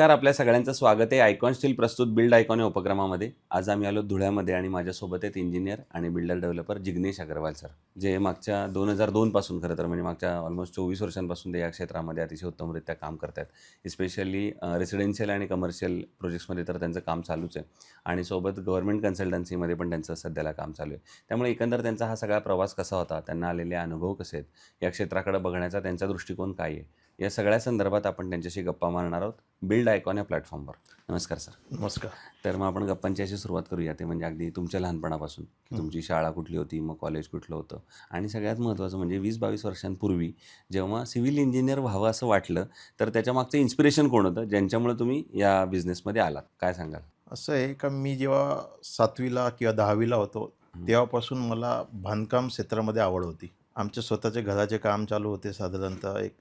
नमस्कार, आपल्या सगळ्यांचं स्वागत आहे आयकॉन स्टील प्रस्तुत बिल्ड आयकॉन या उपक्रमामध्ये. आज आम्ही आलो धुळ्यामध्ये आणि माझ्यासोबत आहेत इंजिनियर आणि builder developer Jignesh Agrawal sir, जे मागच्या 2002 पासून खरं तर म्हणजे मागच्या ऑलमोस्ट 24 वर्षांपासून ते या क्षेत्रामध्ये अतिशय उत्तमरित्या काम करत आहेत. स्पेशली रेसिडेन्शियल आणि कमर्शियल प्रोजेक्ट्समध्ये तर त्यांचं काम चालूच आहे आणि सोबत गव्हर्नमेंट कन्सल्टन्सीमध्ये पण त्यांचं सध्याला काम चालू आहे. त्यामुळे एकंदर त्यांचा हा सगळा प्रवास कसा होता, त्यांना आलेले अनुभव कसे आहेत, या क्षेत्राकडे बघण्याचा त्यांचा दृष्टिकोन काय आहे, या सगळ्या संदर्भात आपण त्यांच्याशी गप्पा मारणार आहोत बिल्ड आयकॉन या प्लॅटफॉर्मवर. नमस्कार सर. नमस्कार. तर मग आपण गप्पांची अशी सुरुवात करूया, ते म्हणजे अगदी तुमच्या लहानपणापासून की तुमची शाळा कुठली होती, मग कॉलेज कुठलं होतं, आणि सगळ्यात महत्त्वाचं म्हणजे 20-22 वर्षांपूर्वी जेव्हा सिव्हिल इंजिनियर व्हावं असं वाटलं, तर त्याच्या मागचं इन्स्पिरेशन कोण होतं, ज्यांच्यामुळे तुम्ही या बिझनेसमध्ये आलात, काय सांगाल? असं आहे का मी जेव्हा 7वीला किंवा 10वीला होतो तेव्हापासून मला बांधकाम क्षेत्रामध्ये आवड होती. आमच्या स्वतःच्या घराचे काम चालू होते साधारणतः एक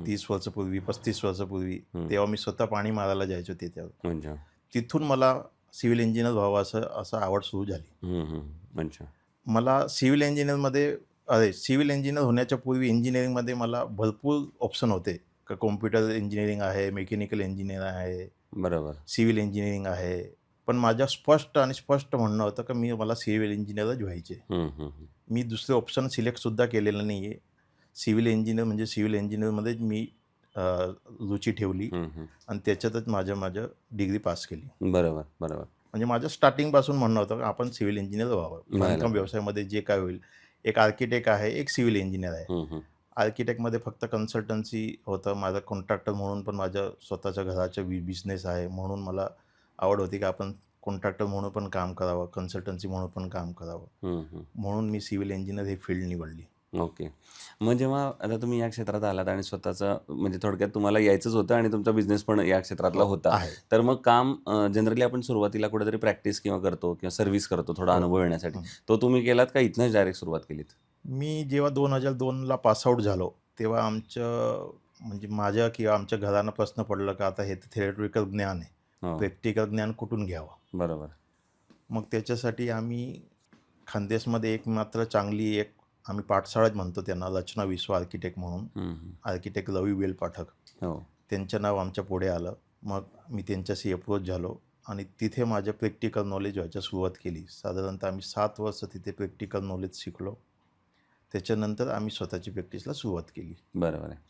30 वर्षापूर्वी 35 वर्षापूर्वी. तेव्हा मी स्वतः पाणी मारायला जायचो तिथे. अच्छा. तिथून मला सिव्हिल इंजिनियर व्हावं असं आवड सुरू झाली. अच्छा. मला सिव्हिल इंजिनियर होण्याच्या पूर्वी इंजिनिअरिंगमध्ये मला भरपूर ऑप्शन होते का कॉम्प्युटर इंजिनिअरिंग आहे, मेकॅनिकल इंजिनिअर आहे, बरोबर. सिव्हिल इंजिनिअरिंग आहे. पण माझं स्पष्ट म्हणणं होतं की मला सिव्हिल इंजिनिअरच व्हायचे. मी दुसरे ऑप्शन सिलेक्टसुद्धा केलेलं नाही आहे. सिव्हिल इंजिनिअरमध्येच मी रुची ठेवली आणि त्याच्यातच माझं डिग्री पास केली. बरोबर, बरोबर. म्हणजे माझं स्टार्टिंगपासून म्हणणं होतं की आपण सिव्हिल इंजिनियर व्हावं. व्हायला बांधकाम पाहिजे. व्यवसायामध्ये जे काय होईल, एक आर्किटेक्ट आहे, एक सिव्हिल इंजिनियर आहे. आर्किटेक्टमध्ये फक्त कन्सल्टन्सी होतं. माझं कॉन्ट्रॅक्टर म्हणून पण माझं स्वतःच्या घराचा बिझनेस आहे. म्हणून मला आवड होती की आपण कॉन्ट्रॅक्टर म्हणून पण काम करावं, कन्सल्टन्सी म्हणून पण काम करावं. म्हणून मी सिव्हिल इंजिनियर ही फील्ड निवडली. ओके. मग जेव्हा आता तुम्ही या क्षेत्रात आलात आणि स्वतःचं म्हणजे थोडक्यात तुम्हाला यायचंच होतं आणि तुमचा बिझनेस पण या क्षेत्रातला होता. आहे. तर मग काम जनरली आपण सुरुवातीला कुठेतरी प्रॅक्टिस किंवा करतो किंवा सर्व्हिस करतो थोडा हो. अनुभव येण्यासाठी. तो तुम्ही केलात का इथनंच डायरेक्ट सुरुवात केलीत? मी जेव्हा 2002ला पासआउट झालो, तेव्हा म्हणजे माझ्या किंवा आमच्या घरानं प्रश्न पडला की आता हे तर थिअरेटिकल ज्ञान आहे. हो. प्रॅक्टिकल ज्ञान कुठून घ्यावं? बरोबर. मग त्याच्यासाठी आम्ही खानदेशमध्ये एक आम्ही पाठशाळाच म्हणतो त्यांना, रचना विश्व आर्किटेक्ट म्हणून. आर्किटेक्ट रवी वेल पाठक. हो. त्यांचं नाव आमच्या पुढे आलं. मग मी त्यांच्याशी अप्रोच झालो आणि तिथे माझं प्रॅक्टिकल नॉलेज व्हायला सुरुवात केली. साधारणतः आम्ही 7 वर्ष तिथे प्रॅक्टिकल नॉलेज शिकलो. त्याच्यानंतर आम्ही स्वतःची प्रॅक्टिसला सुरुवात केली. बरोबर आहे.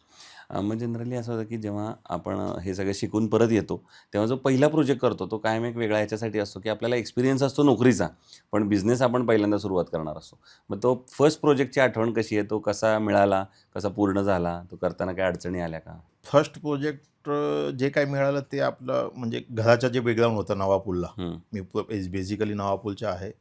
मग जनरली असं होतं की जेव्हा आपण हे सगळं शिकून परत येतो, तेव्हा जो पहिला प्रोजेक्ट करतो तो कायम एक वेगळा याच्यासाठी असतो की आपल्याला एक्सपिरियन्स असतो नोकरीचा, पण बिझनेस आपण पहिल्यांदा सुरुवात करणार असतो. मग तो फर्स्ट प्रोजेक्टची आठवण कशी आहे? तो कसा मिळाला? कसा पूर्ण झाला? तो करताना काही अडचणी आल्या का? फर्स्ट प्रोजेक्ट जे काही मिळालं ते आपलं म्हणजे घराचं जे बॅकग्राऊंड होतं नवापूरला. मी बेसिकली नवापूरचे आहे.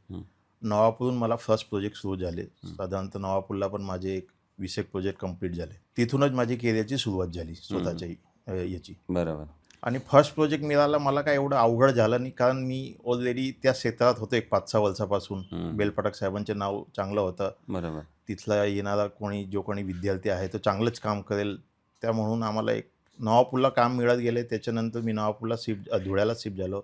नवापूरहून मला फर्स्ट प्रोजेक्ट सुरू झाले. साधारणतः नवापूरला पण माझे एक 20 एक प्रोजेक्ट कंप्लीट झाले. तिथूनच माझी करिअरची सुरुवात झाली स्वतःच्या याची. बरोबर. आणि फर्स्ट प्रोजेक्ट मिळाला मला काय एवढं अवघड झालं नाही, कारण मी ऑलरेडी त्या क्षेत्रात होतो एक 5-6 वर्षापासून. बेलपाठक साहेबांचे नाव चांगलं होतं. बरोबर. तिथला येणारा जो कोणी विद्यार्थी आहे तो चांगलंच काम करेल, त्या म्हणून आम्हाला एक नवापूरला काम मिळत गेले. त्याच्यानंतर मी नवापूरला धुळ्याला शिफ्ट झालो.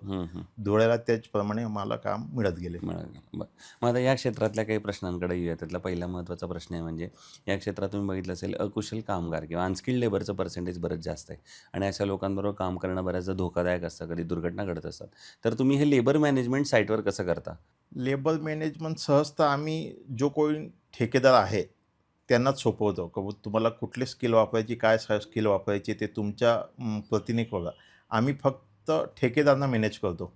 धुळ्याला त्याचप्रमाणे मला काम मिळत गेले. बरं. मग आता या क्षेत्रातल्या काही प्रश्नांकडे येऊया. त्यातला पहिला महत्त्वाचा प्रश्न आहे म्हणजे या क्षेत्रात तुम्ही बघितलं असेल अकुशल कामगार किंवा अनस्किल्ड लेबरचं पर्सेंटेज बरंच जास्त आहे आणि अशा लोकांबरोबर काम करणं बऱ्याचदा धोकादायक असतं, कधी दुर्घटना घडत असतात. तर तुम्ही हे लेबर मॅनेजमेंट साईटवर कसं करता? लेबर मॅनेजमेंट सहजता आम्ही जो कोणी ठेकेदार आहे त्यांनाच सोपवतो का तुम्हाला कुठले स्किल वापरायची, काय स्किल वापरायची ते तुमच्या प्रतीने बघा. आम्ही फक्त ठेकेदारांना मॅनेज करतो.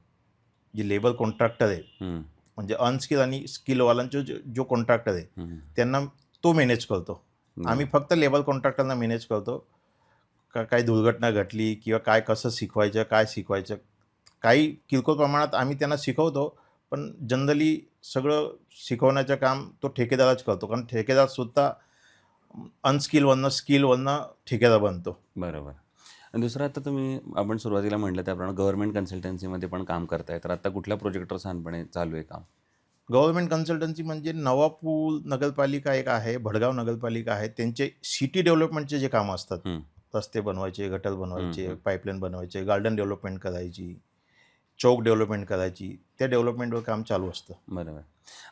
जे लेबर कॉन्ट्रॅक्टर आहे म्हणजे अनस्किल आणि स्किलवाल्यांचा जो कॉन्ट्रॅक्टर आहे त्यांना तो मॅनेज करतो. आम्ही फक्त लेबर कॉन्ट्रॅक्टरना मॅनेज करतो. काही दुर्घटना घडली किंवा कसं शिकवायचं, काय शिकवायचं, काही किरकोळ प्रमाणात आम्ही त्यांना शिकवतो. पण जनरली सगळं शिकवण्याचं काम तो ठेकेदारच करतो, कारण ठेकेदारसुद्धा अनस्किलवरनं स्किलवरनं ठेकेदार बनतो. बरोबर. आणि दुसरं आता आपण सुरुवातीला म्हटलं त्याप्रमाणे गव्हर्नमेंट कन्सल्टन्सीमध्ये पण काम करताय. तर आता कुठल्या प्रोजेक्टवर साधारणपणे चालू आहे काम? गव्हर्नमेंट कन्सल्टन्सी म्हणजे नवापूर नगरपालिका एक आहे, भडगाव नगरपालिका आहे. त्यांचे सिटी डेव्हलपमेंटचे जे कामं असतात, रस्ते बनवायचे, गटर बनवायचे, पाईपलाईन बनवायचे, गार्डन डेव्हलपमेंट करायची, चौक डेव्हलपमेंट करायची, त्या डेव्हलपमेंटवर काम चालू असतं. बरोबर.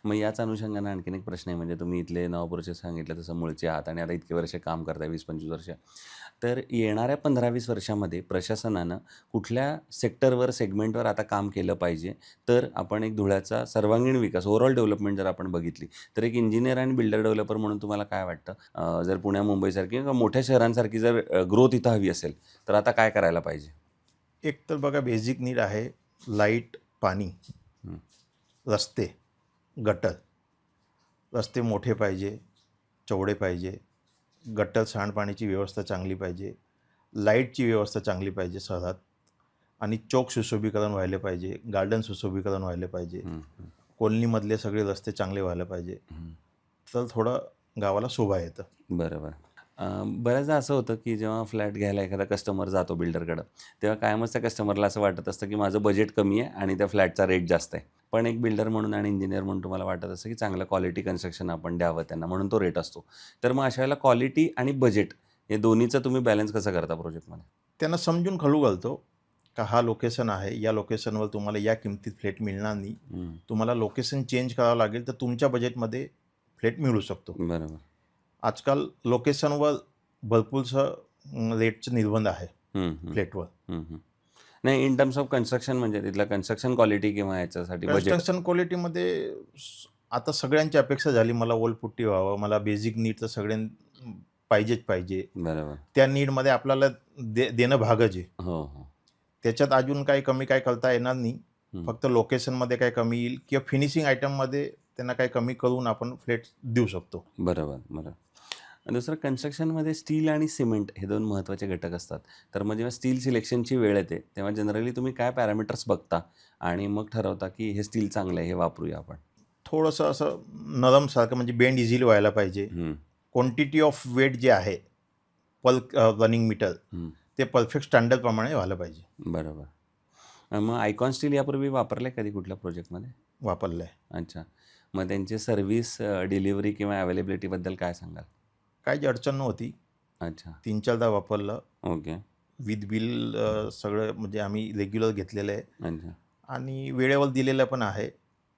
मग याच अनुषंगानं आणखीन एक प्रश्न आहे, म्हणजे तुम्ही इथले नवापूरचे सांगितलं तसं मूळचे आहात आणि आता इतके वर्ष काम करताय, 20-25 वर्ष. तर येणाऱ्या 15-20 वर्षामध्ये प्रशासनानं कुठल्या सेक्टरवर, सेगमेंटवर आता काम केलं पाहिजे, तर आपण एक धुळ्याचा सर्वांगीण विकास, ओव्हरऑल डेव्हलपमेंट जर आपण बघितली, तर एक इंजिनियर आणि बिल्डर डेव्हलपर म्हणून तुम्हाला काय वाटतं, जर पुण्या मुंबईसारखी किंवा मोठ्या शहरांसारखी जर ग्रोथ इथं हवी असेल, तर आता काय करायला पाहिजे? एक तर बघा बेसिक नीड आहे लाईट, पाणी, हं. रस्ते, गटर. रस्ते मोठे पाहिजे, चौडे पाहिजे, गटर सांडपाण्याची व्यवस्था चांगली पाहिजे, लाईटची व्यवस्था चांगली पाहिजे शहरात, आणि चौक सुशोभीकरण व्हायला पाहिजे, गार्डन सुशोभीकरण व्हायला पाहिजे, हं, हं, कॉलनीमधले सगळे रस्ते चांगले व्हायला पाहिजे. हं. तर थोडं गावाला शोभा येतं. बरोबर. बऱ्याचदा असं होतं, की जेव्हा फ्लॅट घ्यायला एखादा कस्टमर जातो बिल्डरकडं, तेव्हा कायमच त्या कस्टमरला असं वाटत असतं, की माझं बजेट कमी आहे आणि त्या फ्लॅटचा रेट जास्त आहे. पण एक बिल्डर म्हणून आणि इंजिनियर म्हणून तुम्हाला वाटत असतं, की चांगलं क्वालिटी कन्स्ट्रक्शन आपण द्यावं त्यांना, म्हणून तो रेट असतो. तर मग अशा वेळेला क्वालिटी आणि बजेट हे दोन्हीचं तुम्ही बॅलन्स कसं करता प्रोजेक्टमध्ये? त्यांना समजून खलू घालतो का हा लोकेशन आहे, या लोकेशनवर तुम्हाला या किमतीत फ्लॅट मिळणार नाही. हं. तुम्हाला लोकेशन चेंज करावं लागेल तर तुमच्या बजेटमध्ये फ्लॅट मिळू शकतो. बरोबर. आजकाल लोकेशनवर भरपूरसं रेटचं निर्बंध आहे हं, हं, फ्लॅटवर. हं, हं. नाही, इन टर्म्स ऑफ कन्स्ट्रक्शन म्हणजे तिथला कन्स्ट्रक्शन क्वालिटी किंवा याच्यासाठी बजेट. कन्स्ट्रक्शन क्वालिटीमध्ये आता सगळ्यांची अपेक्षा झाली, मला वॉलपुट्टी व्हावं, मला बेसिक नीड तर पाहिजेच पाहिजे. बरोबर. त्या नीडमध्ये आपल्याला देणं भागच आहे. हो, हो. त्याच्यात अजून काही कमी काय करता येणार नाही. हं. फक्त लोकेशनमध्ये काय कमी येईल किंवा फिनिशिंग आयटममध्ये त्यांना काही कमी करून आपण फ्लॅट देऊ शकतो. बरोबर, बरोबर. आणि दुसरं कन्स्ट्रक्शनमध्ये स्टील आणि सिमेंट हे 2 महत्त्वाचे घटक असतात. तर मग जेव्हा स्टील सिलेक्शनची वेळ येते, तेव्हा जनरली तुम्ही काय पॅरामीटर्स बघता आणि मग ठरवता, की हे स्टील चांगलं आहे, हे वापरूया आपण? थोडंसं असं नरमसारखं म्हणजे बेंड इझिली व्हायला पाहिजे. हं, क्वांटिटी ऑफ वेट जे आहे पर रनिंग मीटर हं. ते परफेक्ट स्टँडर्डप्रमाणे व्हायला पाहिजे. बरोबर. मग आयकॉन स्टील यापूर्वी वापरलंय कधी कुठल्या प्रोजेक्टमध्ये? वापरलं आहे. अच्छा. मग त्यांची सर्व्हिस, डिलिव्हरी किंवा अवेलेबिलिटीबद्दल काय सांगाल? काहीच अडचण नव्हती. अच्छा. 3-4दा वापरलं. ओके. विथ बिल सगळं म्हणजे आम्ही रेग्युलर घेतलेलं आहे अच्छा. आणि वेळेवर दिलेलं पण आहे.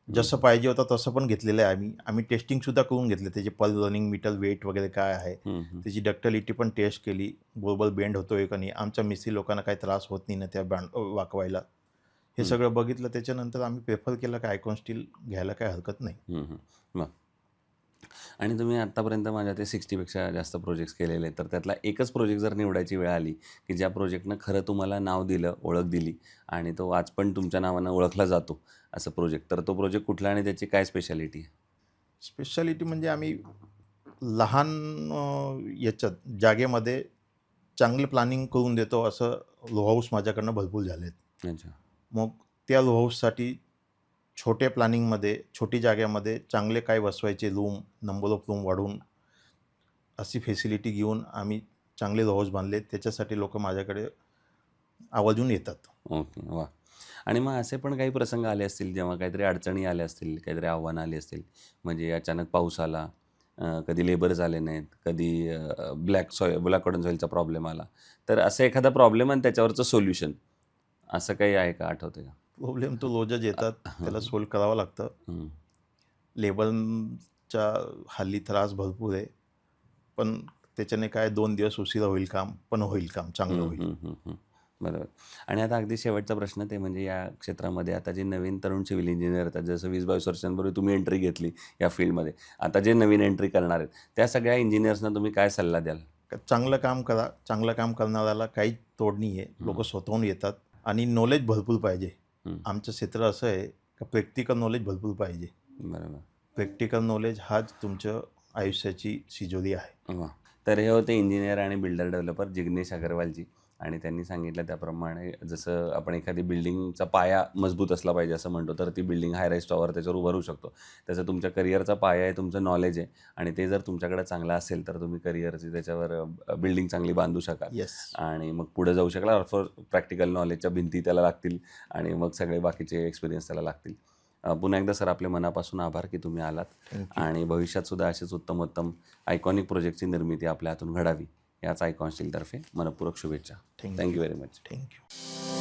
जसं पाहिजे होतं तसं पण घेतलेलं आहे आम्ही. आम्ही टेस्टिंगसुद्धा करून घेतलं. त्याचे पर रनिंग मीटर वेट वगैरे काय आहे. हं, हं. त्याची डक्टिलिटी पण टेस्ट केली. बरोबर बेंड होतोय का नाही. आमच्या मिस्त्री लोकांना काही त्रास होत नाही ना त्या वाकवायला. हे हं. सगळं बघितलं. त्याच्यानंतर आम्ही प्रेफर केलं की आयकॉन स्टील घ्यायला काही हरकत नाही. हं, हं. मग आणि तुम्ही आत्तापर्यंत माझ्या ते 60पेक्षा जास्त प्रोजेक्ट्स केलेले आहेत. तर त्यातला एकच प्रोजेक्ट जर निवडायची वेळ आली, की ज्या प्रोजेक्टनं खरं तुम्हाला नाव दिलं, ओळख दिली आणि तो आज पण तुमच्या नावानं ओळखला जातो, असं प्रोजेक्ट, तर तो प्रोजेक्ट कुठला आणि त्याची काय स्पेशालिटी आहे? स्पेशालिटी म्हणजे आम्ही लहान याच्यात जागेमध्ये चांगलं प्लॅनिंग करून देतो असं रो हाऊस माझ्याकडनं भरपूर झालेत. अच्छा. मग त्या रो हाऊससाठी छोट्या प्लॅनिंगमध्ये, छोटी जागेमध्ये चांगले काय बसवायचे रूम, नंबर ऑफ रूम वाढवून अशी फॅसिलिटी घेऊन आम्ही चांगले रो हाऊस बांधले. त्याच्यासाठी लोकं माझ्याकडे आवर्जून येतात. ओके. वाह! आणि मग असे पण काही प्रसंग आले असतील, जेव्हा काहीतरी अडचणी आल्या असतील, काहीतरी आव्हानं आली असतील. म्हणजे अचानक पाऊस आला, कधी लेबर्स आले नाहीत, कधी ब्लॅक कॉटन सॉईलचा प्रॉब्लेम आला. तर असं एखादा प्रॉब्लेम आणि त्याच्यावरचं सोल्युशन, असं काही आहे का, आठवतंय का? प्रॉब्लेम तो रोजच येतात. त्याला हं, सोल्व्ह करावं लागतं. हं. लेबरचा हल्ली त्रास भरपूर आहे. पण त्याच्याने काय 2 दिवस उशिरा होईल काम, पण होईल काम, चांगलं हं, होईल. हं, हं, हं. बरोबर. आणि आता अगदी शेवटचा प्रश्न ते म्हणजे या क्षेत्रामध्ये आता जे नवीन तरुण सिव्हिल इंजिनियर येतात, जसं 20-22 वर्षांपूर्वी तुम्ही एंट्री घेतली या फील्डमध्ये. आता जे नवीन एंट्री करणार आहेत, त्या सगळ्या इंजिनियर्सना तुम्ही काय सल्ला द्याल? चांगलं काम करा. चांगलं काम करणाऱ्याला काहीच तोड नाही आहे. लोकं स्वतःहून येतात आणि नॉलेज भरपूर पाहिजे. हं. आमचं क्षेत्र असं आहे की प्रॅक्टिकल नॉलेज भरपूर पाहिजे. बरोबर. प्रॅक्टिकल नॉलेज हाच तुमच्या आयुष्याची तिजोरी आहे. वाह! तर हे होते इंजिनियर आणि बिल्डर डेव्हलपर जिग्नेश अग्रवालजी आणि त्यांनी सांगितलं त्याप्रमाणे जसं आपण एखादी बिल्डिंगचा पाया मजबूत असला पाहिजे असं म्हणतो, तर ती बिल्डिंग हाय राईज टॉवर त्याच्यावर उभं राहू शकतो. तसं तुमच्या करिअरचा पाया आहे, तुमचं नॉलेज आहे आणि ते जर तुमच्याकडे चांगलं असेल, तर तुम्ही करिअरची त्याच्यावर बिल्डिंग चांगली बांधू शकाल येस. आणि मग पुढे जाऊ शकाल. ऑफर प्रॅक्टिकल नॉलेजच्या भिंती त्याला लागतील आणि मग सगळे बाकीचे एक्सपिरियन्स त्याला लागतील. पुन्हा एकदा सर आपले मनापासून आभार की तुम्ही आलात थँक्यू. आणि भविष्यातसुद्धा असेच उत्तमोत्तम आयकॉनिक प्रोजेक्टची निर्मिती आपल्या हातून घडावी, याच आयकॉन स्टीलतर्फे मनःपूर्वक शुभेच्छा. Thank you very much. थँक्यू.